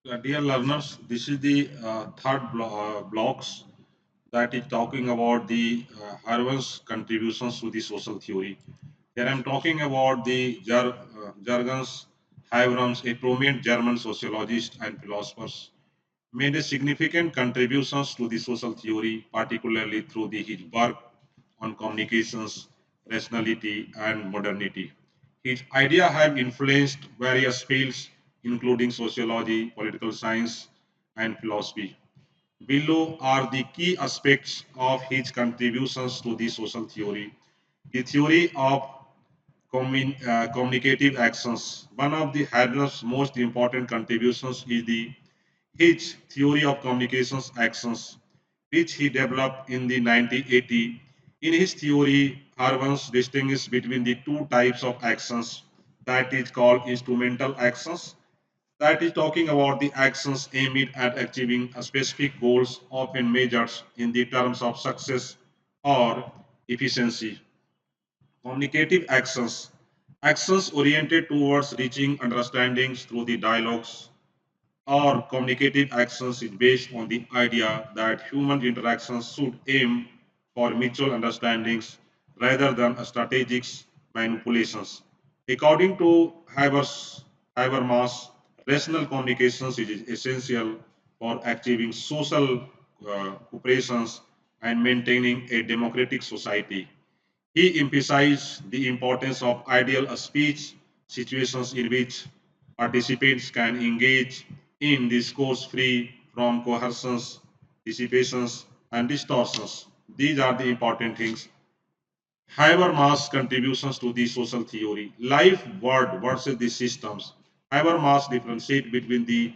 Dear learners, this is the third blocks that is talking about the Habermas contributions to the social theory. Here I am talking about the Jürgens Habermas, a prominent German sociologist and philosopher, made a significant contributions to the social theory, particularly through his work on communications, rationality, and modernity. His ideas have influenced various fields, including sociology, political science, and philosophy. Below are the key aspects of his contributions to the social theory. The theory of communicative actions. One of the Habermas' most important contributions is his theory of communications actions, which he developed in the 1980. In his theory, Habermas distinguishes between the two types of actions that is called instrumental actions, that is talking about the actions aimed at achieving a specific goals often measured in the terms of success or efficiency. Communicative actions. Actions oriented towards reaching understandings through the dialogues or communicative actions is based on the idea that human interactions should aim for mutual understandings rather than strategic manipulations. According to Habermas, rational communications is essential for achieving social cooperations and maintaining a democratic society. He emphasized the importance of ideal speech situations in which participants can engage in discourse free from coercions, dissipations, and distortions. These are the important things. Habermas' contributions to the social theory. Life world versus the systems. Habermas differentiate between the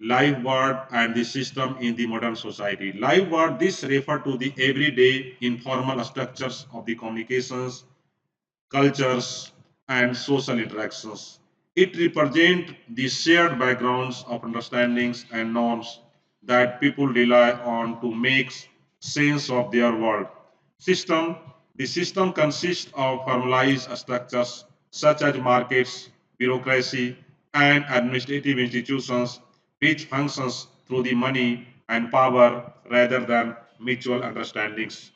live world and the system in the modern society. Live world, this refer to the everyday informal structures of the communications, cultures, and social interactions. It represents the shared backgrounds of understandings and norms that people rely on to make sense of their world. System. The system consists of formalized structures such as markets, bureaucracy, and administrative institutions which functions through the money and power rather than mutual understandings.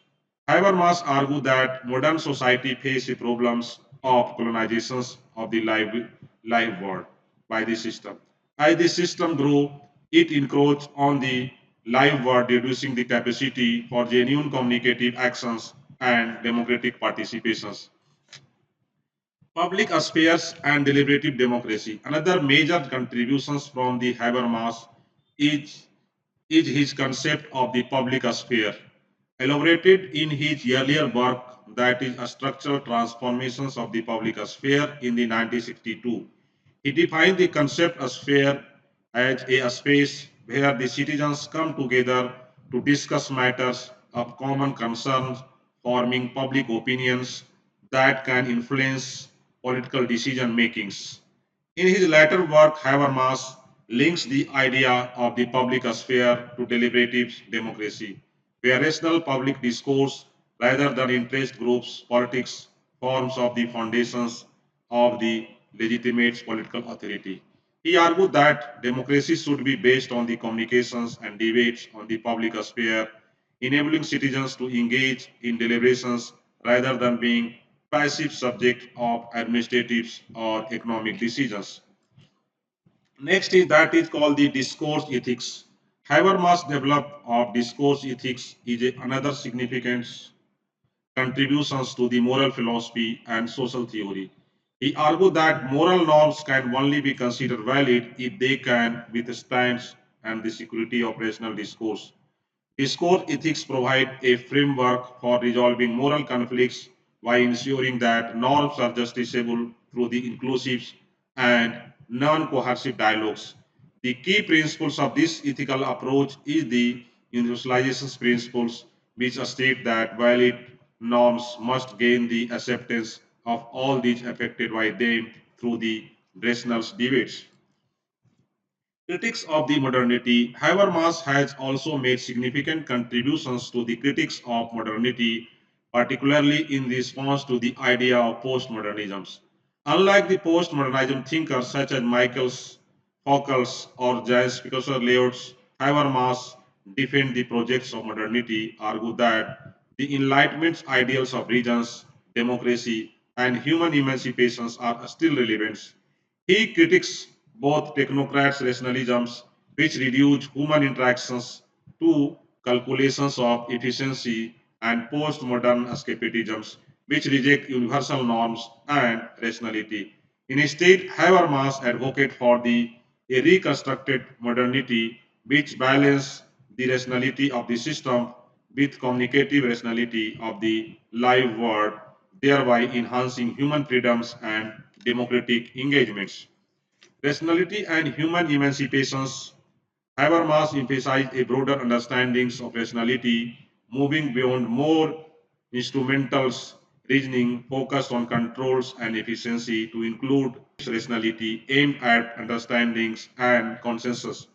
Habermas argued that modern society faces problems of colonizations of the live world by the system. As the system grew, it encroached on the live world, reducing the capacity for genuine communicative actions and democratic participations. Public affairs and deliberative democracy. Another major contributions from the Habermas is, is his concept of the public sphere, elaborated in his earlier work, that is structural transformations of the public sphere in the 1962. He defined the concept of sphere as a space where the citizens come together to discuss matters of common concern, forming public opinions that can influence political decision makings. In his later work, Habermas links the idea of the public sphere to deliberative democracy, where rational public discourse rather than interest groups politics forms of the foundations of the legitimate political authority. He argued that democracy should be based on the communications and debates on the public sphere, enabling citizens to engage in deliberations rather than being passive subject of administrative or economic decisions. Next is that is called the discourse ethics. Habermas developed of discourse ethics is another significant contributions to the moral philosophy and social theory. He argued that moral norms can only be considered valid if they can withstand and the security of rational discourse. Discourse ethics provide a framework for resolving moral conflicts by ensuring that norms are justiciable through the inclusive and non-coercive dialogues. The key principles of this ethical approach is the universalization principles, which state that valid norms must gain the acceptance of all these affected by them through the rational debates. Critics of the modernity. Habermas has also made significant contributions to the critics of modernity, particularly in response to the idea of postmodernism. Unlike the postmodernism thinkers such as Michael Foucault's or James Picasso layouts, Habermas defend the projects of modernity, argue that the Enlightenment's ideals of regions, democracy, and human emancipations are still relevant. He critiques both technocrats' rationalisms, which reduce human interactions to calculations of efficiency, and postmodern escapisms, which reject universal norms and rationality. Instead, Habermas advocates for a reconstructed modernity which balances the rationality of the system with communicative rationality of the live world, thereby enhancing human freedoms and democratic engagements. Rationality and human emancipations. Habermas emphasized a broader understanding of rationality, moving beyond more instrumentals reasoning focused on controls and efficiency to include rationality aimed at understandings and consensus.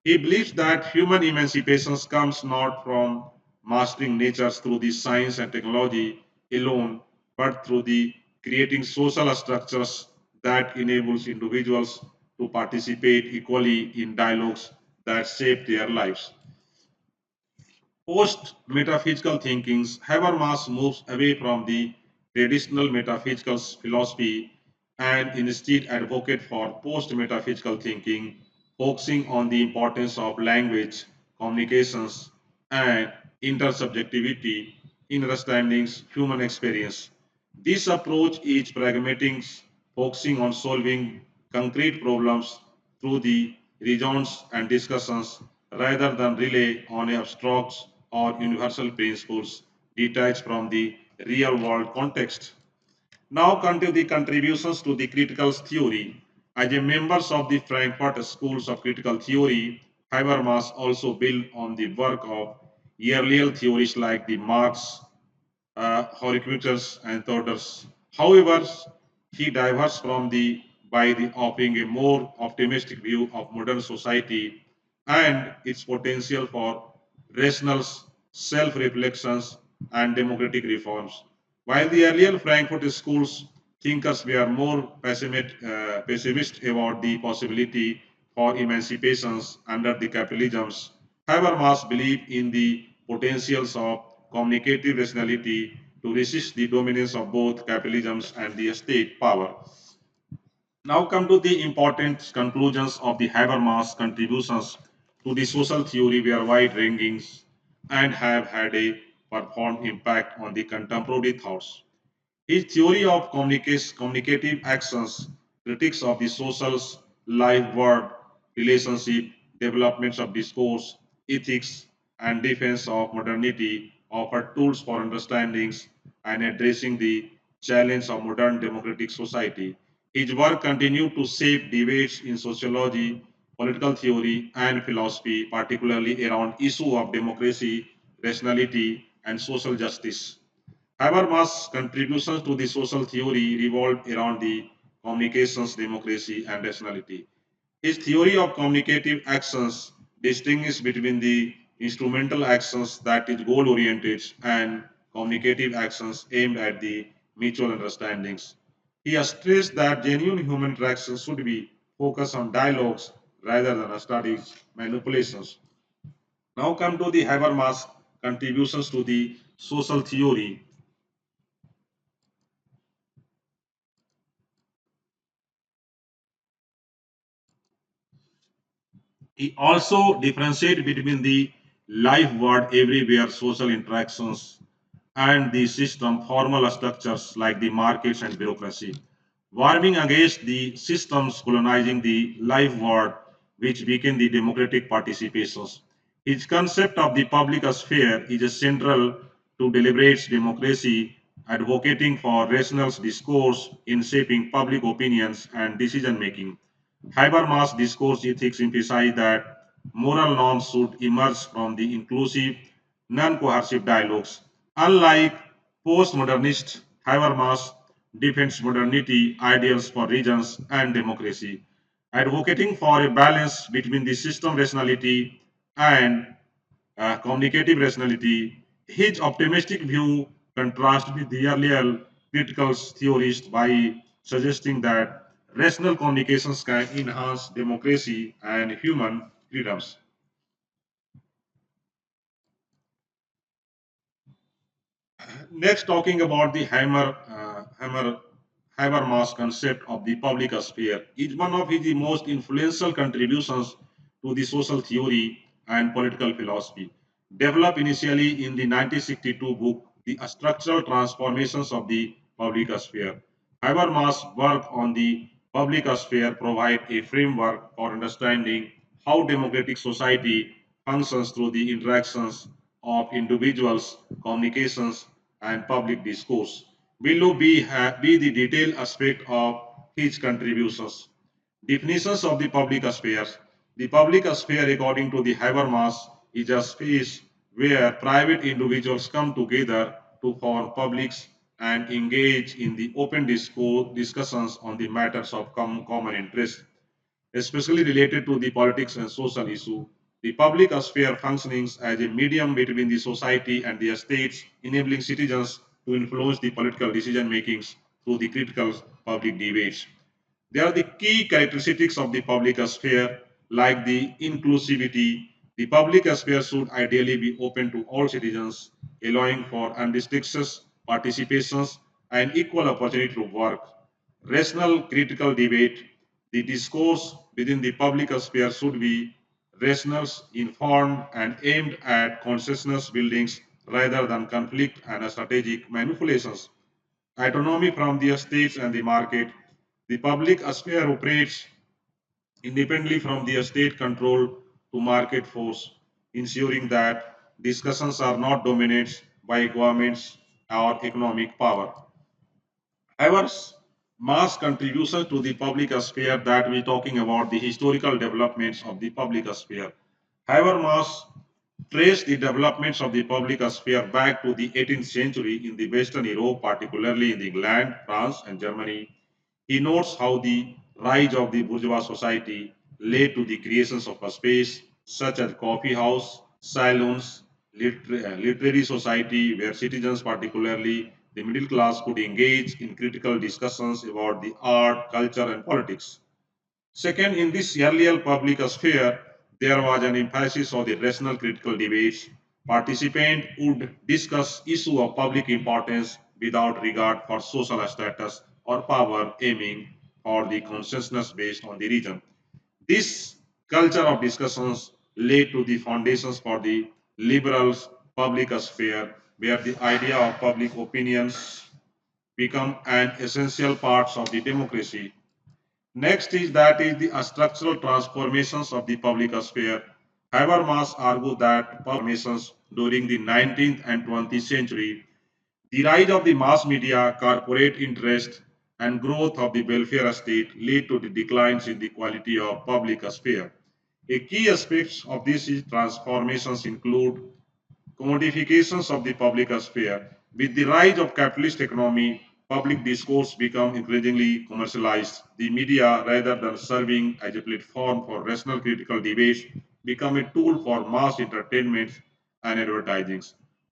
He believes that human emancipation comes not from mastering nature through the science and technology alone, but through the creating social structures that enables individuals to participate equally in dialogues that shape their lives. Post-metaphysical thinkings, Habermas moves away from the traditional metaphysical philosophy and instead advocate for post-metaphysical thinking, focusing on the importance of language, communications, and intersubjectivity in understanding human experience. This approach is pragmatic, focusing on solving concrete problems through the reasons and discussions rather than rely on abstract or universal principles detached from the real world context. Now come to the contributions to the critical theory. As a members of the Frankfurt Schools of Critical Theory, Habermas also built on the work of earlier theories like the Marx, Horkheimer's and Thorders. However, he diverges from the by the offering a more optimistic view of modern society and its potential for rational self-reflections and democratic reforms. While the earlier Frankfurt schools thinkers were more pessimist about the possibility for emancipations under the capitalisms, Habermas believed in the potentials of communicative rationality to resist the dominance of both capitalism and the state power. Now come to the important conclusions of the Habermas contributions to the social theory were wide-ranging and have had a profound impact on the contemporary thoughts. His theory of communicative actions, critiques of the social life world, relationship, developments of discourse, ethics, and defense of modernity offer tools for understanding and addressing the challenge of modern democratic society. His work continued to shape debates in sociology, political theory, and philosophy, particularly around issues of democracy, rationality, and social justice. Habermas' contributions to the social theory revolved around the communications, democracy, and rationality. His theory of communicative actions distinguishes between the instrumental actions that is goal-oriented and communicative actions aimed at the mutual understandings. He has stressed that genuine human interactions should be focused on dialogues rather than studies manipulations. Now come to the Habermas contributions to the social theory. He also differentiated between the life world everywhere social interactions and the system formal structures like the markets and bureaucracy, warming against the systems colonizing the life world which weaken the democratic participations. His concept of the public sphere is central to deliberate democracy, advocating for rational discourse in shaping public opinions and decision making. Habermas' discourse ethics emphasize that moral norms should emerge from the inclusive, non-coercive dialogues. Unlike postmodernist, Habermas defends modernity ideals for regions and democracy, advocating for a balance between the system rationality and communicative rationality. His optimistic view contrasts with the earlier critical theorists by suggesting that Rational communications can enhance democracy and human freedoms. Next, talking about the Habermas concept of the public sphere is one of his most influential contributions to the social theory and political philosophy. Developed initially in the 1962 book, The Structural Transformations of the Public Sphere, Habermas' work on the public sphere provide a framework for understanding how democratic society functions through the interactions of individuals, communications, and public discourse. Below be the detailed aspect of his contributions. Definitions of the public sphere. The public sphere, according to the Habermas, is a space where private individuals come together to form publics and engage in the open discussions on the matters of common interest, especially related to the politics and social issue. The public sphere functions as a medium between the society and the states, enabling citizens to influence the political decision makings through the critical public debates. They are the key characteristics of the public sphere, like the inclusivity. The public sphere should ideally be open to all citizens, allowing for unrestricted participations and equal opportunity to work. Rational critical debate. The discourse within the public sphere should be rational, informed, and aimed at consciousness buildings rather than conflict and strategic manipulations. Autonomy from the states and the market. The public sphere operates independently from the state control to market force, ensuring that discussions are not dominated by governments or economic power. However, mass contributions to the public sphere that we're talking about the historical developments of the public sphere. However, mass trace the developments of the public sphere back to the 18th century in the Western Europe, particularly in England, France, and Germany. He notes how the rise of the bourgeois society led to the creations of a space such as coffee house, salons, literary society, where citizens, particularly the middle class, could engage in critical discussions about the art, culture, and politics. Second, in this earlier public sphere, there was an emphasis on the rational critical debates. Participants would discuss issues of public importance without regard for social status or power, aiming for the consensus based on the region. This culture of discussions led to the foundations for the liberal public sphere, where the idea of public opinions become an essential part of the democracy. Next is that is the structural transformations of the public sphere. Habermas argued that transformations during the 19th and 20th century, the rise of the mass media, corporate interest, and growth of the welfare state led to the declines in the quality of public sphere. A key aspects of these transformations include commodifications of the public sphere. With the rise of capitalist economy, public discourse become increasingly commercialized. The media, rather than serving as a platform for rational critical debates, become a tool for mass entertainment and advertising.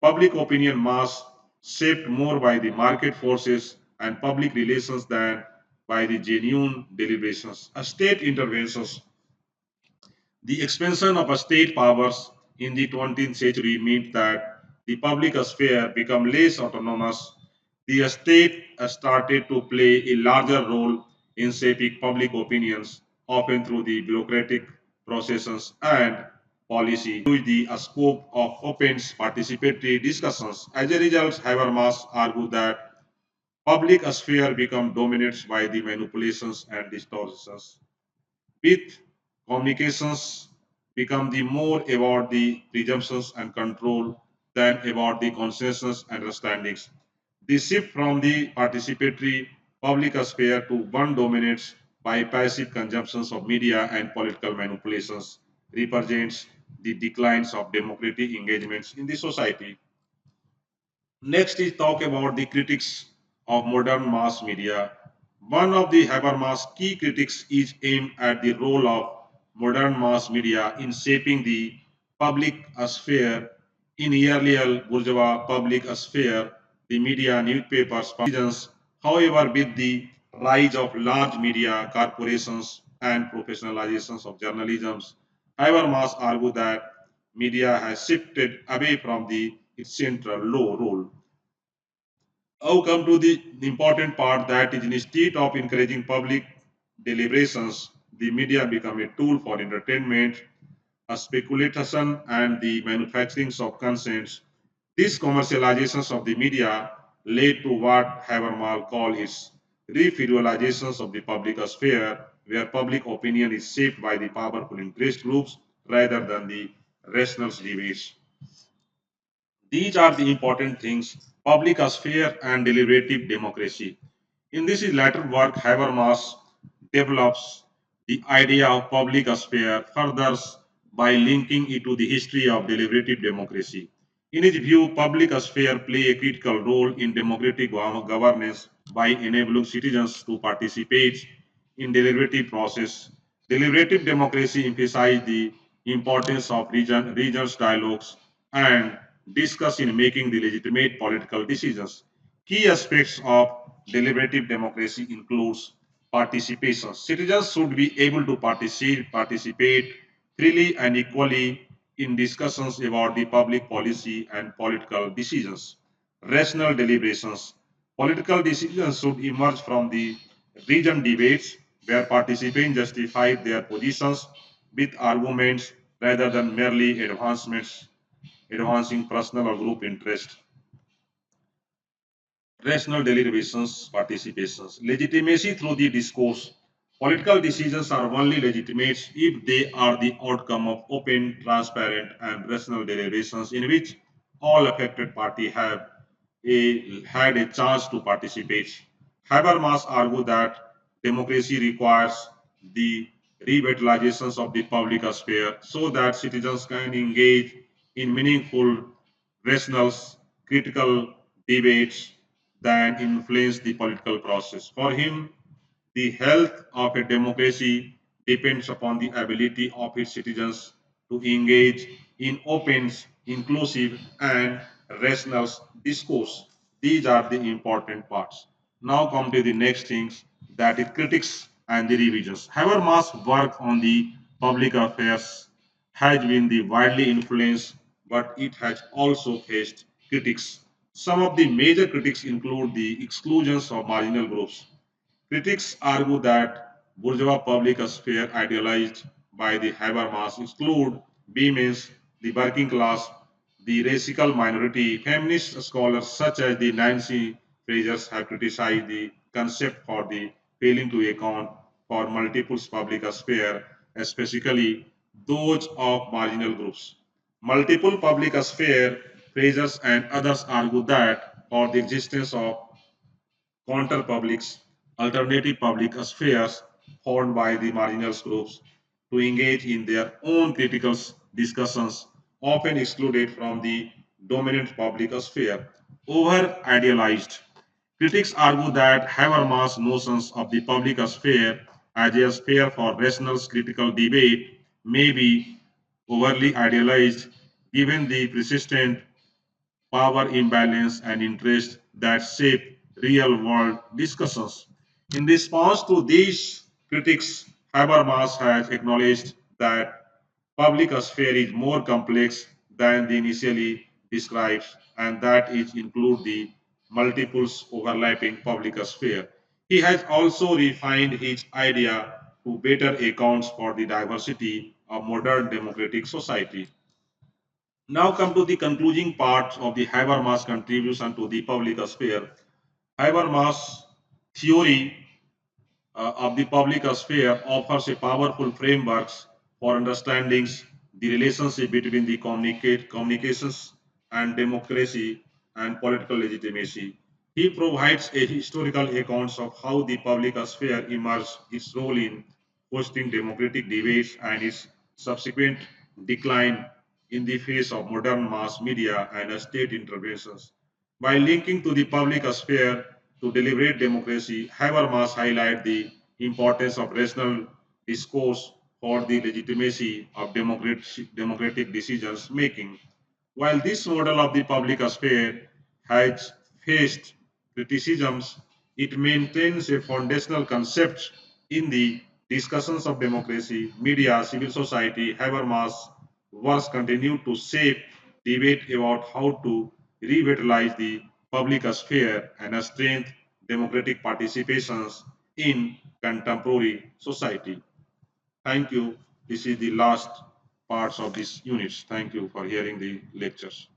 Public opinion mass shaped more by the market forces and public relations than by the genuine deliberations. State interventions. The expansion of state powers in the 20th century meant that the public sphere became less autonomous. The state started to play a larger role in shaping public opinions, often through the bureaucratic processes and policy, with the scope of open participatory discussions. As a result, Habermas argued that public sphere become dominated by the manipulations and distortions with communications become the more about the presumptions and control than about the consensus and understandings. The shift from the participatory public sphere to one dominates by passive consumptions of media and political manipulations represents the declines of democratic engagements in the society. Next is talk about the critics of modern mass media. One of the Habermas' key critics is aimed at the role of modern mass media in shaping the public sphere. In earlier bourgeois public sphere, the media, newspapers, citizens, however, with the rise of large media corporations and professionalizations of journalism. Habermas argued that media has shifted away from its central law role. Now come to the important part, that is, instead of encouraging public deliberations, the media become a tool for entertainment, a speculation, and the manufacturing of consents. These commercializations of the media led to what Habermas called its refederalizations of the public sphere, where public opinion is shaped by the powerful interest groups rather than the rational debates. These are the important things: public sphere and deliberative democracy. In this latter work, Habermas develops the idea of public sphere further by linking it to the history of deliberative democracy. In his view, public sphere play a critical role in democratic governance by enabling citizens to participate in deliberative process. Deliberative democracy emphasizes the importance of regions dialogues and discuss in making the legitimate political decisions. Key aspects of deliberative democracy includes participation. Citizens should be able to participate freely and equally in discussions about the public policy and political decisions. Rational deliberations. Political decisions should emerge from the region debates where participants justify their positions with arguments rather than merely advancing personal or group interest. Rational deliberations, participations. Legitimacy through the discourse. Political decisions are only legitimate if they are the outcome of open, transparent, and rational deliberations in which all affected parties had a chance to participate. Habermas argued that democracy requires the revitalizations of the public sphere so that citizens can engage in meaningful, rational, critical debates that influence the political process. For him, the health of a democracy depends upon the ability of its citizens to engage in open, inclusive, and rational discourse. These are the important parts. Now come to the next things, that is critics and the revisions. Habermas' work on the public affairs has been the widely influenced, but it has also faced critics. Some of the major critics include the exclusions of marginal groups. Critics argue that bourgeois public sphere idealized by the Habermas exclude women's, the working class, the racial minority. Feminist scholars such as the Nancy Fraser have criticized the concept for the failing to account for multiple public sphere, especially those of marginal groups. Multiple public sphere, Fraser and others argue that for the existence of counter publics, alternative public spheres formed by the marginal groups to engage in their own critical discussions, often excluded from the dominant public sphere. Over idealized. Critics argue that Habermas' notions of the public sphere as a sphere for rational critical debate may be overly idealized given the persistent power imbalance and interest that shape real world discussions. In response to these critics, Habermas has acknowledged that public sphere is more complex than the initially described, and that it includes the multiple overlapping public sphere. He has also refined his idea to better account for the diversity of modern democratic society. Now come to the concluding part of the Habermas contribution to the public sphere. Habermas' theory of the public sphere offers a powerful framework for understanding the relationship between the communications and democracy and political legitimacy. He provides a historical account of how the public sphere emerged, its role in hosting democratic debates, and its subsequent decline in the face of modern mass media and state interventions. By linking to the public sphere to deliberate democracy, Habermas highlight the importance of rational discourse for the legitimacy of democratic decisions making. While this model of the public sphere has faced criticisms, It maintains a foundational concept in the discussions of democracy, media, civil society. Habermas' works continue to shape debate about how to revitalize the public sphere and strengthen democratic participations in contemporary society. Thank you. This is the last parts of this unit. Thank you for hearing the lectures.